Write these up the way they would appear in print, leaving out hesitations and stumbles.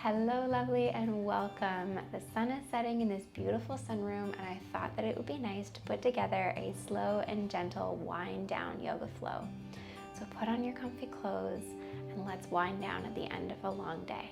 Hello lovely and welcome. The sun is setting in this beautiful sunroom and I thought that it would be nice to put together a slow and gentle wind down yoga flow. So put on your comfy clothes and let's wind down at the end of a long day.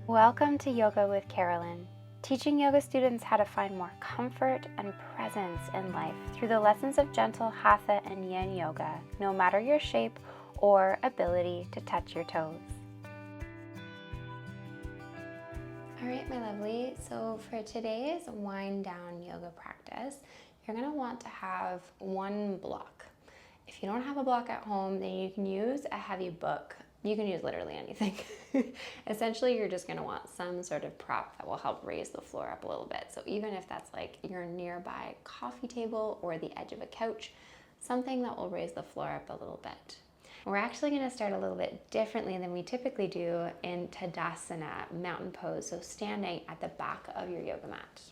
Welcome to Yoga with Carolynne, teaching yoga students how to find more comfort and presence in life through the lessons of gentle hatha and yin yoga, no matter your shape or ability to touch your toes. All right, my lovely, so for today's wind down yoga practice, you're gonna want to have one block. If you don't have a block at home, then you can use a heavy book. You can use literally anything. Essentially, you're just gonna want some sort of prop that will help raise the floor up a little bit. So even if that's like your nearby coffee table or the edge of a couch, something that will raise the floor up a little bit. We're actually going to start a little bit differently than we typically do in Tadasana, mountain pose, so standing at the back of your yoga mat.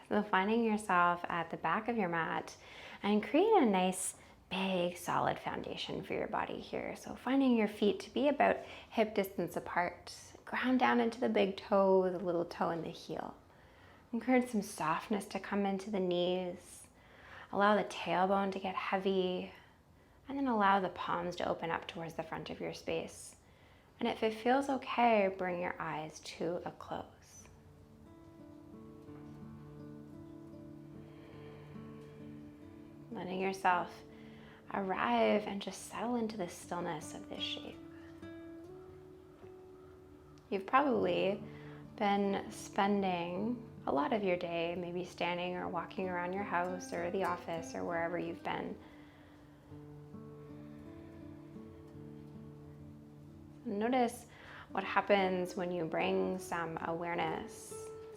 So finding yourself at the back of your mat and create a nice, big, solid foundation for your body here. So finding your feet to be about hip distance apart, ground down into the big toe with a little toe in the heel. Encourage some softness to come into the knees. Allow the tailbone to get heavy. And then allow the palms to open up towards the front of your space. And if it feels okay, bring your eyes to a close. Letting yourself arrive and just settle into the stillness of this shape. You've probably been spending a lot of your day maybe standing or walking around your house or the office or wherever you've been. Notice what happens when you bring some awareness,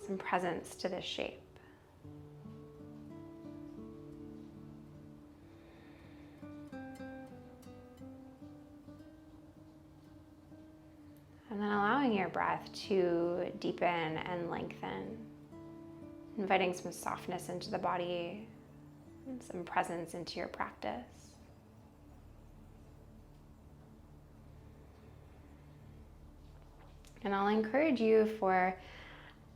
some presence to this shape. And then allowing your breath to deepen and lengthen, inviting some softness into the body and some presence into your practice. And I'll encourage you for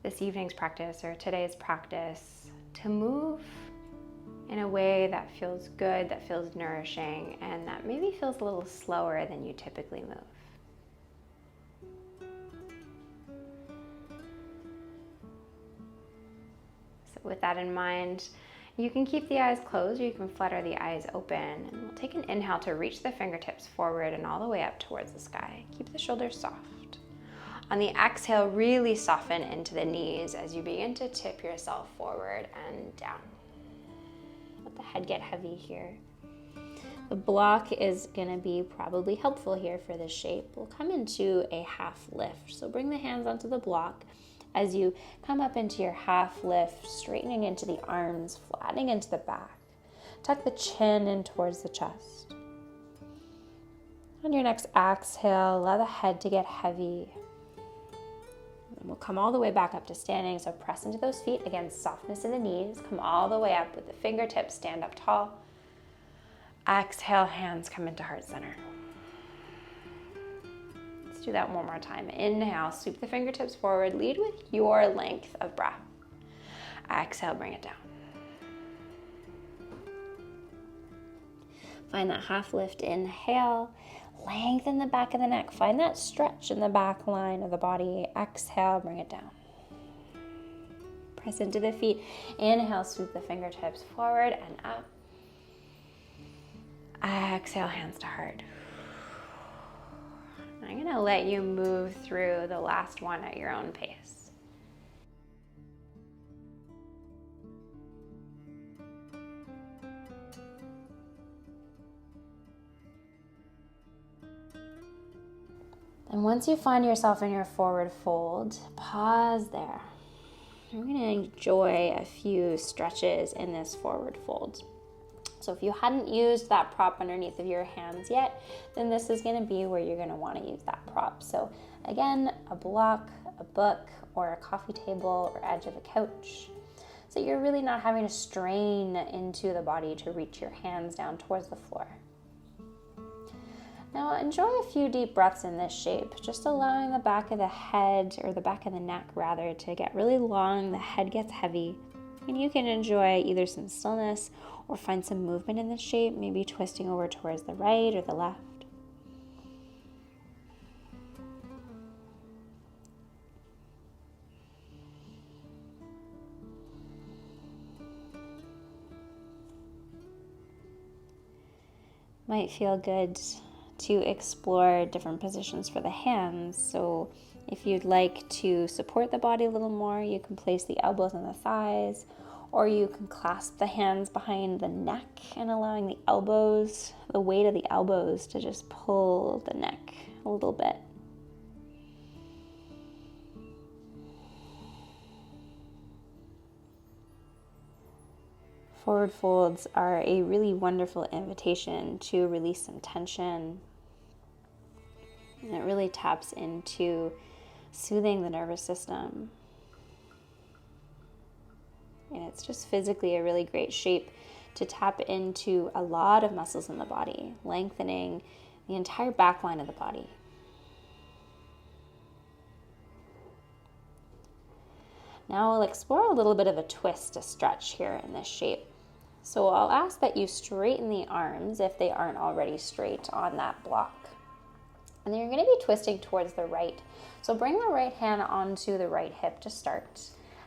this evening's practice or today's practice to move in a way that feels good, that feels nourishing, and that maybe feels a little slower than you typically move. So with that in mind, you can keep the eyes closed or you can flutter the eyes open. And we'll take an inhale to reach the fingertips forward and all the way up towards the sky. Keep the shoulders soft. On the exhale, really soften into the knees as you begin to tip yourself forward and down. Let the head get heavy here. The block is going to be probably helpful here for this shape. We'll come into a half lift. So bring the hands onto the block as you come up into your half lift, straightening into the arms, flattening into the back. Tuck the chin in towards the chest. On your next exhale, allow the head to get heavy. We'll come all the way back up to standing, so press into those feet. Again, softness in the knees. Come all the way up with the fingertips, stand up tall. Exhale, hands come into heart center. Let's do that one more time. Inhale, sweep the fingertips forward. Lead with your length of breath. Exhale, bring it down. Find that half lift, inhale. Lengthen the back of the neck. Find that stretch in the back line of the body. Exhale, bring it down. Press into the feet. Inhale, sweep the fingertips forward and up. Exhale, hands to heart. I'm going to let you move through the last one at your own pace. And once you find yourself in your forward fold, pause there. We're going to enjoy a few stretches in this forward fold. So if you hadn't used that prop underneath of your hands yet, then this is going to be where you're going to want to use that prop. So again, a block, a book, or a coffee table or edge of a couch. So you're really not having to strain into the body to reach your hands down towards the floor. Now enjoy a few deep breaths in this shape, just allowing the back of the head, or the back of the neck rather, to get really long, the head gets heavy. And you can enjoy either some stillness or find some movement in this shape, maybe twisting over towards the right or the left. Might feel good to explore different positions for the hands. So if you'd like to support the body a little more, you can place the elbows on the thighs, or you can clasp the hands behind the neck and allowing the elbows, the weight of the elbows, to just pull the neck a little bit. Forward folds are a really wonderful invitation to release some tension. And it really taps into soothing the nervous system. And it's just physically a really great shape to tap into a lot of muscles in the body, lengthening the entire back line of the body. Now we'll explore a little bit of a twist, a stretch here in this shape. So I'll ask that you straighten the arms if they aren't already straight on that block. And then you're going to be twisting towards the right. So bring the right hand onto the right hip to start.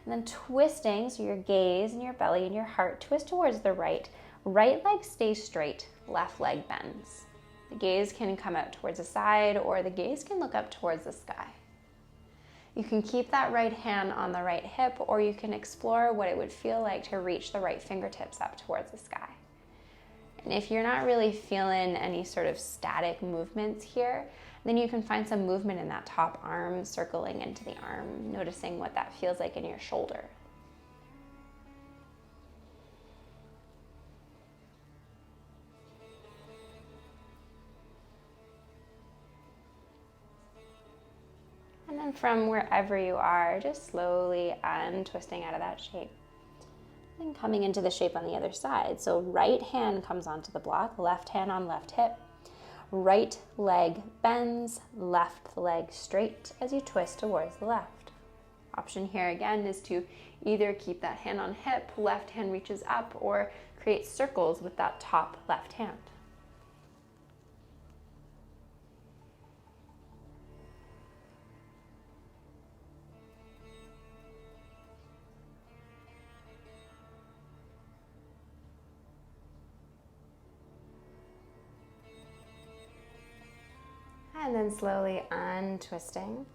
And then twisting, so your gaze and your belly and your heart twist towards the right. Right leg stays straight, left leg bends. The gaze can come out towards the side, or the gaze can look up towards the sky. You can keep that right hand on the right hip, or you can explore what it would feel like to reach the right fingertips up towards the sky. And if you're not really feeling any sort of static movements here, then you can find some movement in that top arm, circling into the arm, noticing what that feels like in your shoulder. And then from wherever you are, just slowly untwisting out of that shape. And coming into the shape on the other side. So right hand comes onto the block, left hand on left hip. Right leg bends, left leg straight as you twist towards the left. Option here again is to either keep that hand on hip, left hand reaches up, or create circles with that top left hand. And then slowly untwisting,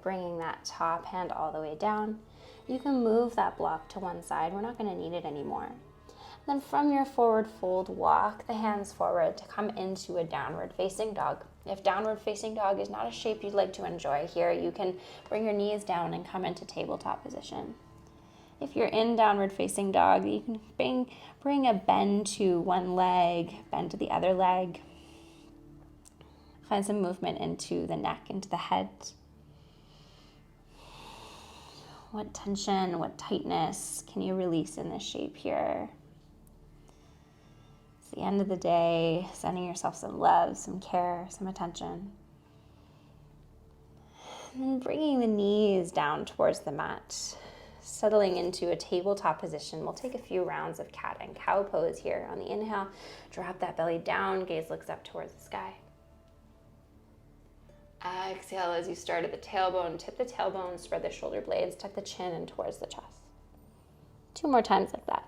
bringing that top hand all the way down. You can move that block to one side. We're not going to need it anymore. Then from your forward fold, walk the hands forward to come into a downward facing dog. If downward facing dog is not a shape you'd like to enjoy here, you can bring your knees down and come into tabletop position. If you're in downward facing dog, you can bring a bend to one leg, bend to the other leg. Find some movement into the neck, into the head. What tension, what tightness can you release in this shape here? It's the end of the day, sending yourself some love, some care, some attention. And then bringing the knees down towards the mat, settling into a tabletop position. We'll take a few rounds of cat and cow pose here. On the inhale, drop that belly down, gaze looks up towards the sky. Exhale as you start at the tailbone, tip the tailbone, spread the shoulder blades, tuck the chin in towards the chest. 2 more times like that.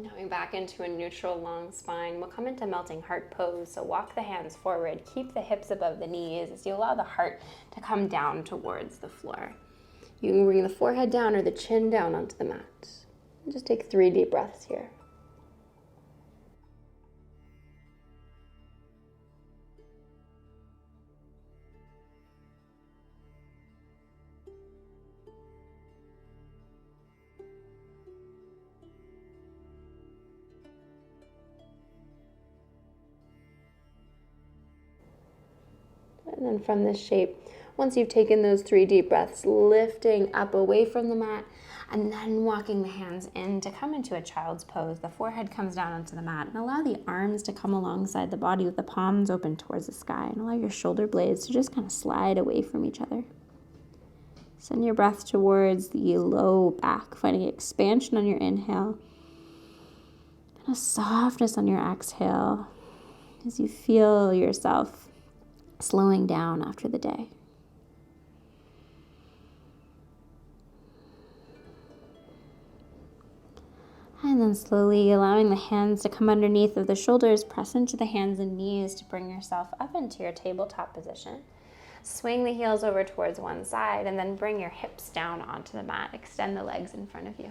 Coming back into a neutral long spine, we'll come into melting heart pose. So walk the hands forward, keep the hips above the knees as you allow the heart to come down towards the floor. You can bring the forehead down or the chin down onto the mat. And just take 3 deep breaths here. And then from this shape, once you've taken those 3 deep breaths, lifting up away from the mat, and then walking the hands in to come into a child's pose. The forehead comes down onto the mat, and allow the arms to come alongside the body with the palms open towards the sky, and allow your shoulder blades to just kind of slide away from each other. Send your breath towards the low back, finding expansion on your inhale and a softness on your exhale as you feel yourself slowing down after the day. And then slowly allowing the hands to come underneath of the shoulders, press into the hands and knees to bring yourself up into your tabletop position. Swing the heels over towards one side and then bring your hips down onto the mat. Extend the legs in front of you.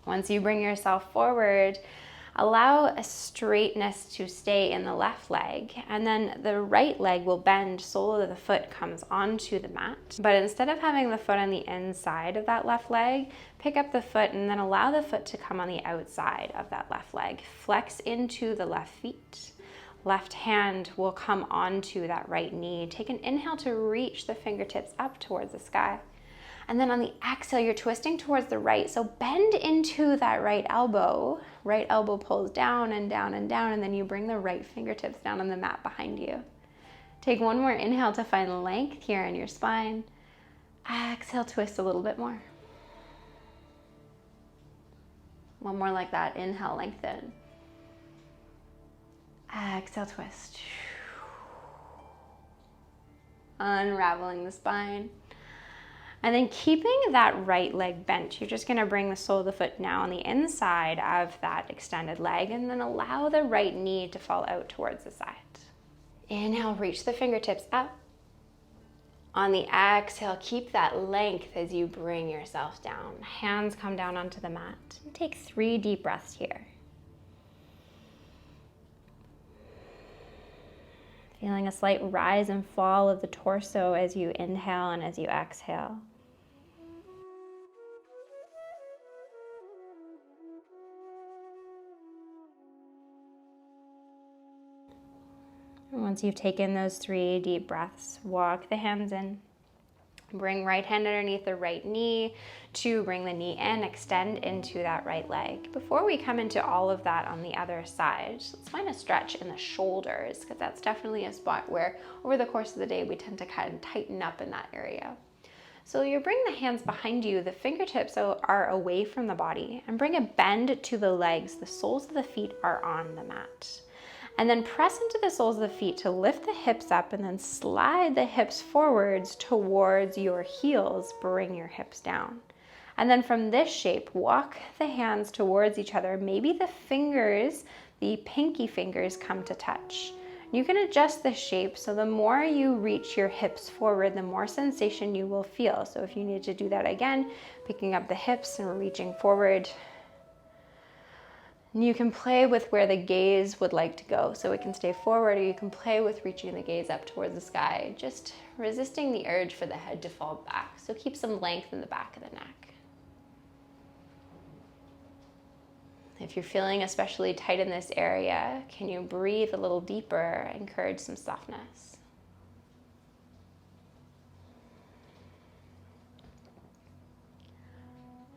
Once you bring yourself forward, allow a straightness to stay in the left leg, and then the right leg will bend, sole of the foot comes onto the mat. But instead of having the foot on the inside of that left leg, pick up the foot and then allow the foot to come on the outside of that left leg. Flex into the left feet. Left hand will come onto that right knee. Take an inhale to reach the fingertips up towards the sky. And then on the exhale, you're twisting towards the right. So bend into that right elbow. Right elbow pulls down and down and down, and then you bring the right fingertips down on the mat behind you. Take one more inhale to find length here in your spine. Exhale, twist a little bit more. One more like that. Inhale, lengthen. Exhale, twist. Unraveling the spine. And then keeping that right leg bent, you're just gonna bring the sole of the foot now on the inside of that extended leg, and then allow the right knee to fall out towards the side. Inhale, reach the fingertips up. On the exhale, keep that length as you bring yourself down. Hands come down onto the mat. Take 3 deep breaths here. Feeling a slight rise and fall of the torso as you inhale and as you exhale. And once you've taken those 3 deep breaths, walk the hands in. Bring right hand underneath the right knee to bring the knee in, extend into that right leg. Before we come into all of that on the other side, let's find a stretch in the shoulders, because that's definitely a spot where over the course of the day we tend to kind of tighten up in that area. So you bring the hands behind you, the fingertips are away from the body, and bring a bend to the legs. The soles of the feet are on the mat. And then press into the soles of the feet to lift the hips up, and then slide the hips forwards towards your heels. Bring your hips down. And then from this shape, walk the hands towards each other. Maybe the fingers, the pinky fingers, come to touch. You can adjust the shape, so the more you reach your hips forward, the more sensation you will feel. So if you need to do that again, picking up the hips and reaching forward. You can play with where the gaze would like to go, so it can stay forward, or you can play with reaching the gaze up towards the sky, just resisting the urge for the head to fall back. So keep some length in the back of the neck. If you're feeling especially tight in this area, can you breathe a little deeper, encourage some softness?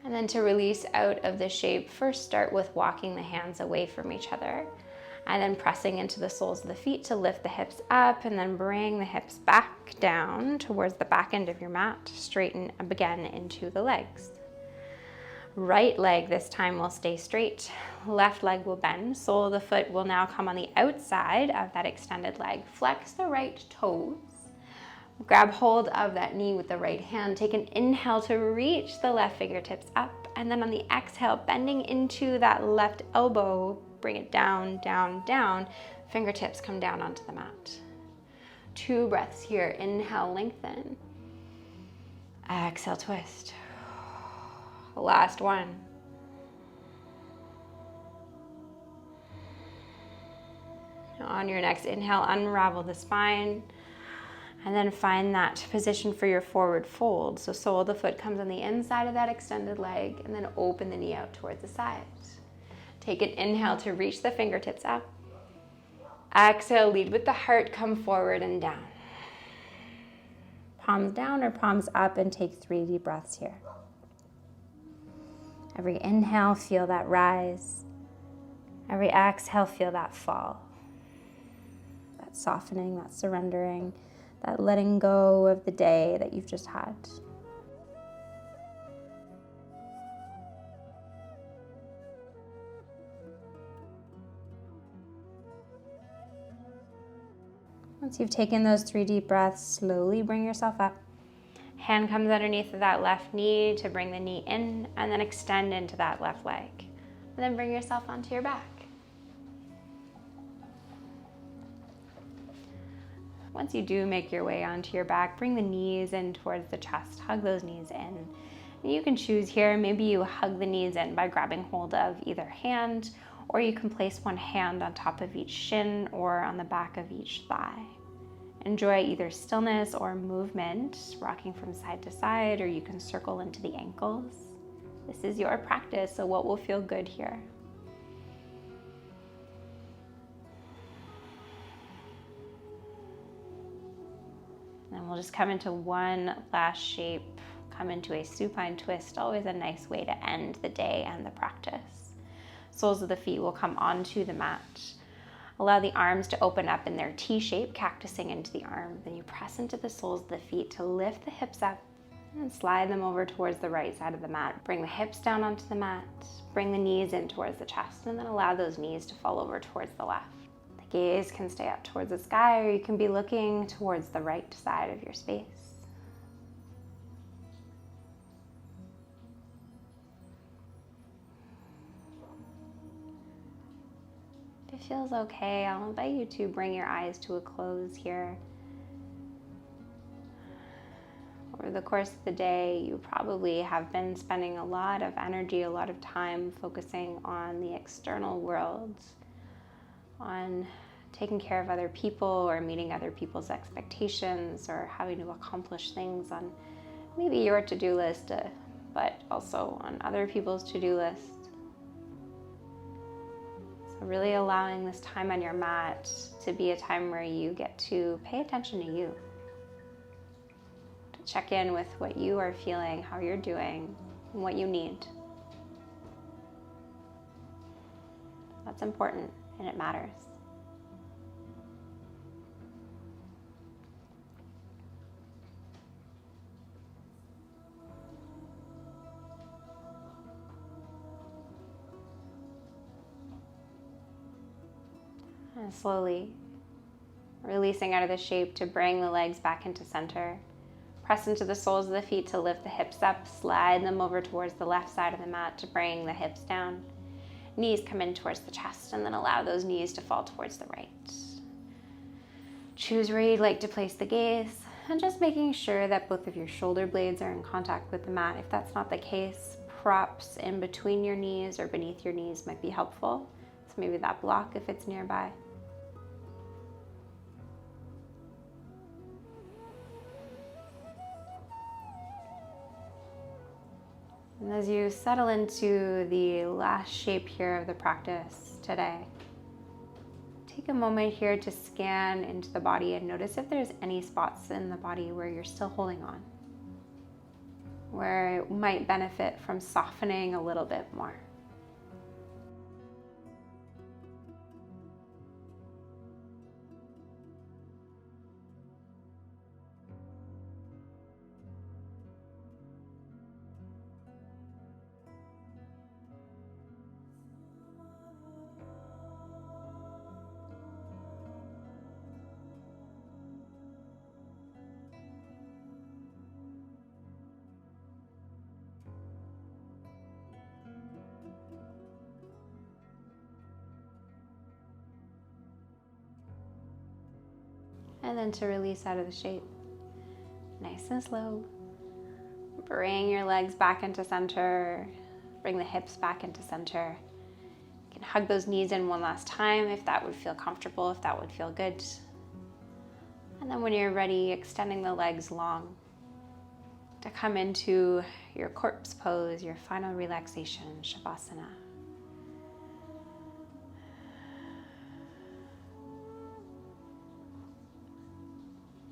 And then to release out of the shape, first start with walking the hands away from each other, and then pressing into the soles of the feet to lift the hips up, and then bring the hips back down towards the back end of your mat. Straighten again into the legs. Right leg this time will stay straight. Left leg will bend. Sole of the foot will now come on the outside of that extended leg. Flex the right toes. Grab hold of that knee with the right hand. Take an inhale to reach the left fingertips up, and then on the exhale, bending into that left elbow, bring it down, down, down. Fingertips come down onto the mat. 2 breaths here. Inhale, lengthen. Exhale, twist. Last one. On your next inhale, unravel the spine. And then find that position for your forward fold. So sole of the foot comes on the inside of that extended leg, and then open the knee out towards the side. Take an inhale to reach the fingertips up. Exhale, lead with the heart, come forward and down. Palms down or palms up, and take 3 deep breaths here. Every inhale, feel that rise. Every exhale, feel that fall. That softening, that surrendering, that letting go of the day that you've just had. Once you've taken those 3 deep breaths, slowly bring yourself up. Hand comes underneath of that left knee to bring the knee in, and then extend into that left leg. And then bring yourself onto your back. Once you do make your way onto your back, bring the knees in towards the chest. Hug those knees in. And you can choose here, maybe you hug the knees in by grabbing hold of either hand, or you can place one hand on top of each shin or on the back of each thigh. Enjoy either stillness or movement, rocking from side to side, or you can circle into the ankles. This is your practice, so what will feel good here? And we'll just come into one last shape, come into a supine twist, always a nice way to end the day and the practice. Soles of the feet will come onto the mat. Allow the arms to open up in their T shape, cactusing into the arm. Then you press into the soles of the feet to lift the hips up and slide them over towards the right side of the mat. Bring the hips down onto the mat, bring the knees in towards the chest, and then allow those knees to fall over towards the left. The gaze can stay up towards the sky, or you can be looking towards the right side of your space. If it feels okay, I'll invite you to bring your eyes to a close here. Over the course of the day, you probably have been spending a lot of energy, a lot of time focusing on the external world, on taking care of other people or meeting other people's expectations, or having to accomplish things on maybe your to-do list, but also on other people's to-do list. So really allowing this time on your mat to be a time where you get to pay attention to you. To check in with what you are feeling, how you're doing, and what you need. That's important and it matters. And slowly releasing out of the shape to bring the legs back into center. Press into the soles of the feet to lift the hips up, slide them over towards the left side of the mat to bring the hips down. Knees come in towards the chest, and then allow those knees to fall towards the right. Choose where you'd like to place the gaze, and just making sure that both of your shoulder blades are in contact with the mat. If that's not the case, props in between your knees or beneath your knees might be helpful. So maybe that block if it's nearby. And as you settle into the last shape here of the practice today, take a moment here to scan into the body and notice if there's any spots in the body where you're still holding on, where it might benefit from softening a little bit more. And then to release out of the shape, nice and slow. Bring your legs back into center, bring the hips back into center. You can hug those knees in one last time if that would feel comfortable, if that would feel good. And then when you're ready, extending the legs long to come into your corpse pose, your final relaxation, Shavasana.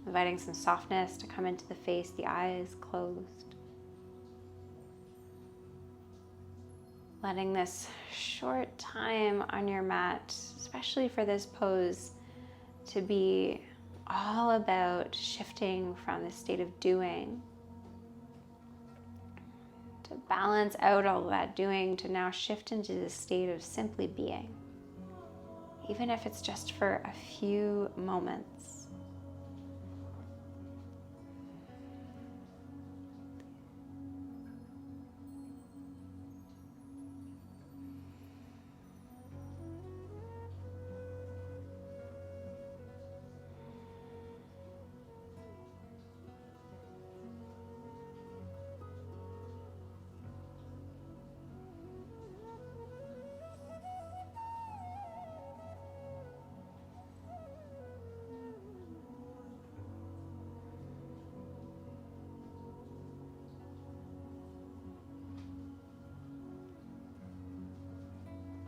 inviting some softness to come into the face, the eyes closed. Letting this short time on your mat, especially for this pose, to be all about shifting from the state of doing to balance out all that doing to now shift into the state of simply being, even if it's just for a few moments.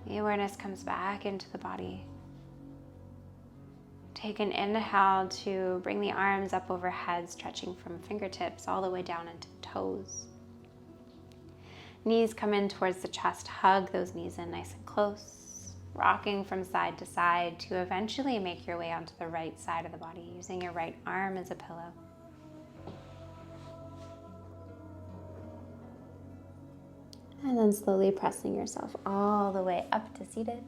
The awareness comes back into the body. Take an inhale to bring the arms up overhead, stretching from fingertips all the way down into the toes. Knees come in towards the chest. Hug those knees in nice and close, rocking from side to side to eventually make your way onto the right side of the body, using your right arm as a pillow. And then slowly pressing yourself all the way up to seated.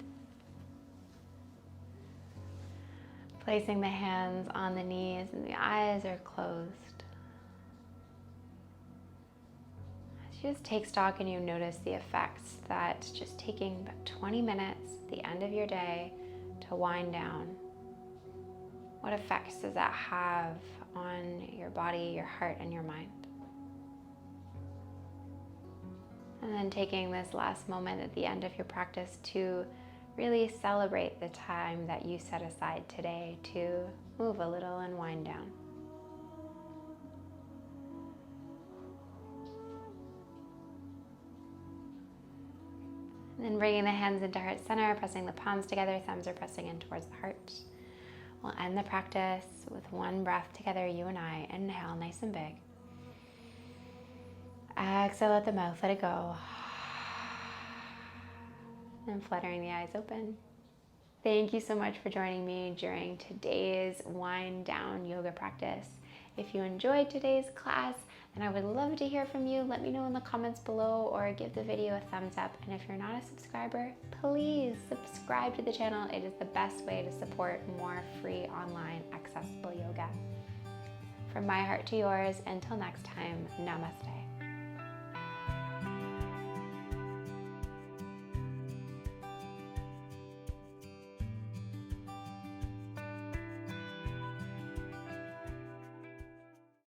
Placing the hands on the knees and the eyes are closed. As you just take stock and you notice the effects that just taking about 20 minutes at the end of your day to wind down, what effects does that have on your body, your heart, and your mind? And then taking this last moment at the end of your practice to really celebrate the time that you set aside today to move a little and wind down. And then bringing the hands into heart center, pressing the palms together, thumbs are pressing in towards the heart. We'll end the practice with one breath together, you and I. Inhale, nice and big. Exhale at the mouth, let it go. And fluttering the eyes open. Thank you so much for joining me during today's wind down yoga practice. If you enjoyed today's class, then I would love to hear from you. Let me know in the comments below or give the video a thumbs up. And if you're not a subscriber, please subscribe to the channel. It is the best way to support more free online accessible yoga. From my heart to yours, until next time, namaste.